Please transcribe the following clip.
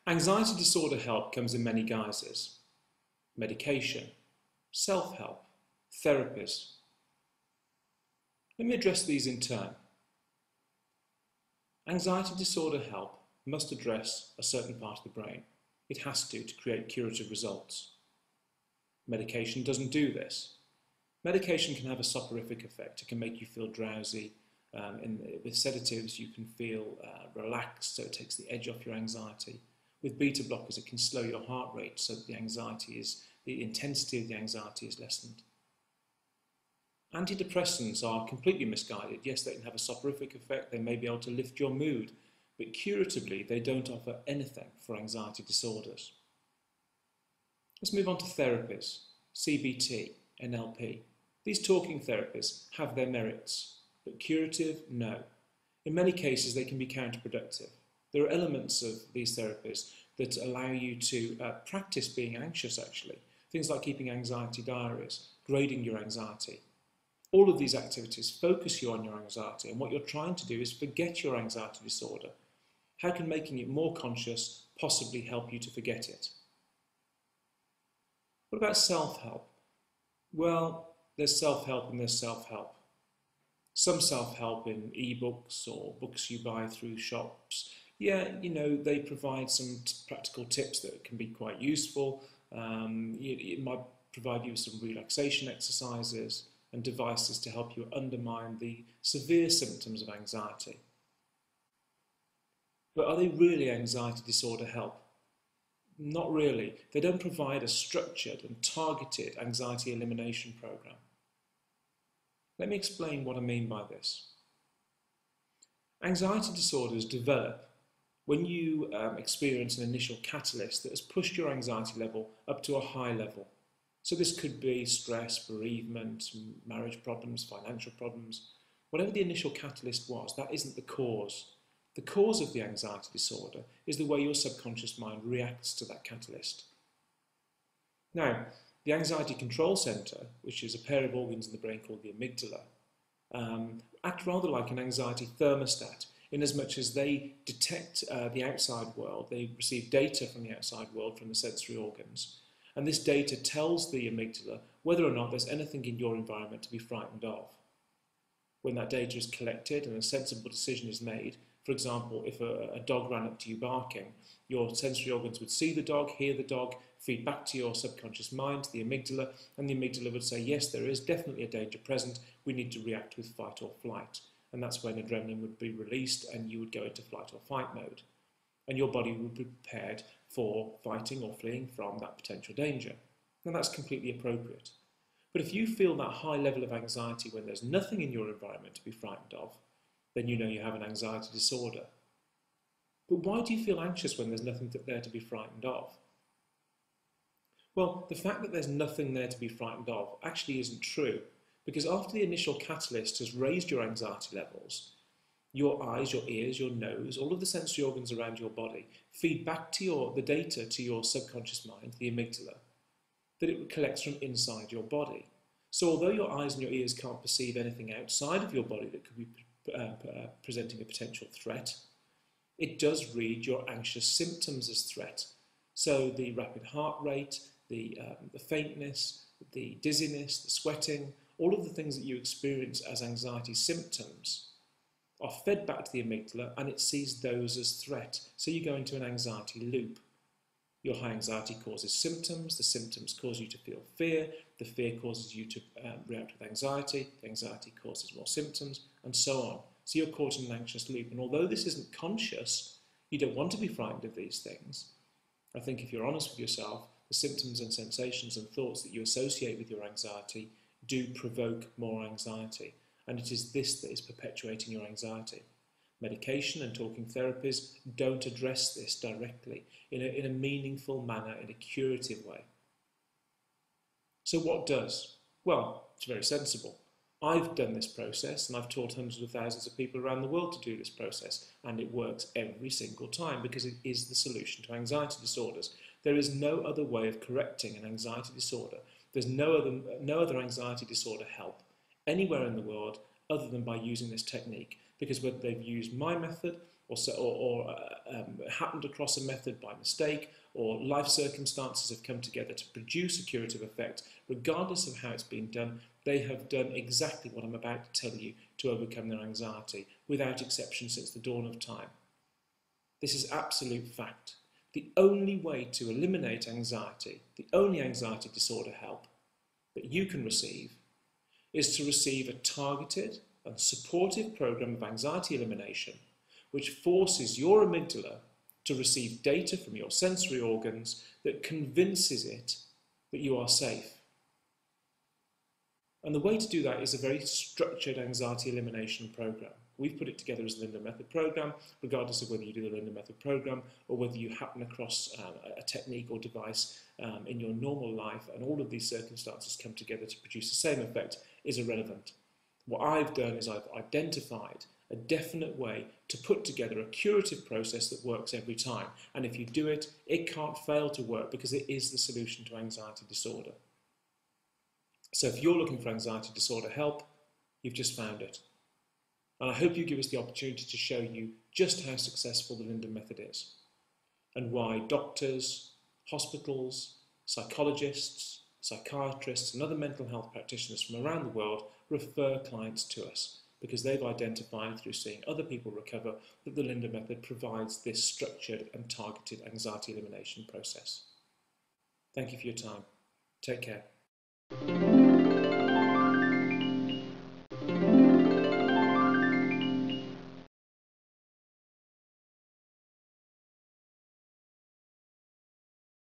Anxiety disorder help comes in many guises: medication, self-help, therapies. Let me address these in turn. Anxiety disorder help must address a certain part of the brain. It has to create curative results. Medication doesn't do this. Medication can have a soporific effect. It can make you feel drowsy. With sedatives, you can feel relaxed, so it takes the edge off your anxiety. With beta blockers, it can slow your heart rate so that the intensity of the anxiety is lessened. Antidepressants are completely misguided. Yes, they can have a soporific effect. They may be able to lift your mood, but curatively, they don't offer anything for anxiety disorders. Let's move on to therapies: CBT, NLP. These talking therapies have their merits, but curative, no. In many cases, they can be counterproductive. There are elements of these therapies that allow you to practice being anxious, actually. Things like keeping anxiety diaries, grading your anxiety. All of these activities focus you on your anxiety, and what you're trying to do is forget your anxiety disorder. How can making it more conscious possibly help you to forget it? What about self-help? Well, there's self-help and there's self-help. Some self-help in e-books or books you buy through shops, yeah, they provide some practical tips that can be quite useful. It might provide you with some relaxation exercises and devices to help you undermine the severe symptoms of anxiety. But are they really anxiety disorder help? Not really. They don't provide a structured and targeted anxiety elimination program. Let me explain what I mean by this. Anxiety disorders develop when you experience an initial catalyst that has pushed your anxiety level up to a high level. So this could be stress, bereavement, marriage problems, financial problems. Whatever the initial catalyst was, that isn't the cause. The cause of the anxiety disorder is the way your subconscious mind reacts to that catalyst. Now, the anxiety control centre, which is a pair of organs in the brain called the amygdala, act rather like an anxiety thermostat, in as much as they detect the outside world. They receive data from the outside world, from the sensory organs, and this data tells the amygdala whether or not there's anything in your environment to be frightened of. When that data is collected and a sensible decision is made, for example, if a dog ran up to you barking, your sensory organs would see the dog, hear the dog, feed back to your subconscious mind, to the amygdala, and the amygdala would say, yes, there is definitely a danger present, we need to react with fight or flight. And that's when adrenaline would be released and you would go into flight or fight mode. And your body would be prepared for fighting or fleeing from that potential danger. And that's completely appropriate. But if you feel that high level of anxiety when there's nothing in your environment to be frightened of, then you know you have an anxiety disorder. But why do you feel anxious when there's nothing there to be frightened of? Well, the fact that there's nothing there to be frightened of actually isn't true, because after the initial catalyst has raised your anxiety levels, your eyes, your ears, your nose, all of the sensory organs around your body feed back to the data to your subconscious mind, the amygdala, that it collects from inside your body. So although your eyes and your ears can't perceive anything outside of your body that could be presenting a potential threat, it does read your anxious symptoms as threat. So the rapid heart rate, the faintness, the dizziness, the sweating, all of the things that you experience as anxiety symptoms are fed back to the amygdala, and it sees those as threat. So you go into an anxiety loop. Your high anxiety causes symptoms, the symptoms cause you to feel fear, the fear causes you to react with anxiety, the anxiety causes more symptoms, and so on. So you're caught in an anxious loop. And although this isn't conscious, you don't want to be frightened of these things. I think if you're honest with yourself, the symptoms and sensations and thoughts that you associate with your anxiety do provoke more anxiety. And it is this that is perpetuating your anxiety. Medication and talking therapies don't address this directly in a meaningful manner, in a curative way. So what does? Well, it's very sensible. I've done this process and I've taught hundreds of thousands of people around the world to do this process, and it works every single time because it is the solution to anxiety disorders. There is no other way of correcting an anxiety disorder. There's no other anxiety disorder help anywhere in the world other than by using this technique, because whether they've used my method happened across a method by mistake, or life circumstances have come together to produce a curative effect, regardless of how it's been done, they have done exactly what I'm about to tell you to overcome their anxiety, without exception since the dawn of time. This is absolute fact. The only way to eliminate anxiety, the only anxiety disorder help that you can receive, is to receive a targeted and supportive program of anxiety elimination, which forces your amygdala to receive data from your sensory organs that convinces it that you are safe. And the way to do that is a very structured anxiety elimination program. We've put it together as the Linden Method program, regardless of whether you do the Linden Method program or whether you happen across a technique or device in your normal life, and all of these circumstances come together to produce the same effect, is irrelevant. What I've done is I've identified a definite way to put together a curative process that works every time. And if you do it, it can't fail to work because it is the solution to anxiety disorder. So if you're looking for anxiety disorder help, you've just found it. And I hope you give us the opportunity to show you just how successful the Linden Method is, and why doctors, hospitals, psychologists, psychiatrists and other mental health practitioners from around the world refer clients to us, because they've identified through seeing other people recover that the Linden Method provides this structured and targeted anxiety elimination process. Thank you for your time. Take care.